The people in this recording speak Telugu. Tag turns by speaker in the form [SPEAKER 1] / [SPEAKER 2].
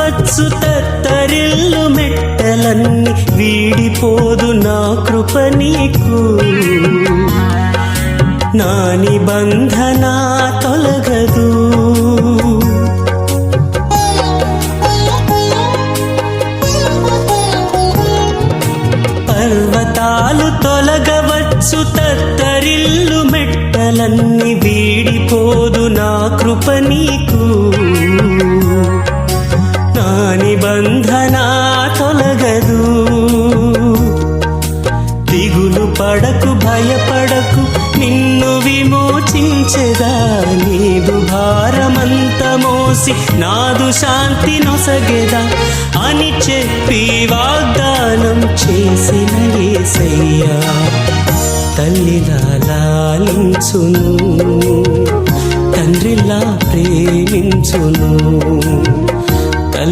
[SPEAKER 1] తొలగవచ్చు తత్తరిల్లు మెట్టలన్నీ, వీడిపోదు నా కృప నీకు. నా నిబంధన తొలగదు. పర్వతాలు తొలగవచ్చు తత్తరిల్లు మెట్టలన్నీ, వీడిపోదు నా కృప నీకు. నా నిబంధన తొలగదు. దిగులు పడకు భయపడకు, నిన్ను విమోచించెదా. నీదు భారమంత మోసి నాదు శాంతి నొసగెదా అని చెప్పి వాగ్దానం చేసిన యేసయ్యా, తల్లిలా లాలించును, తండ్రిలా ప్రేమించును.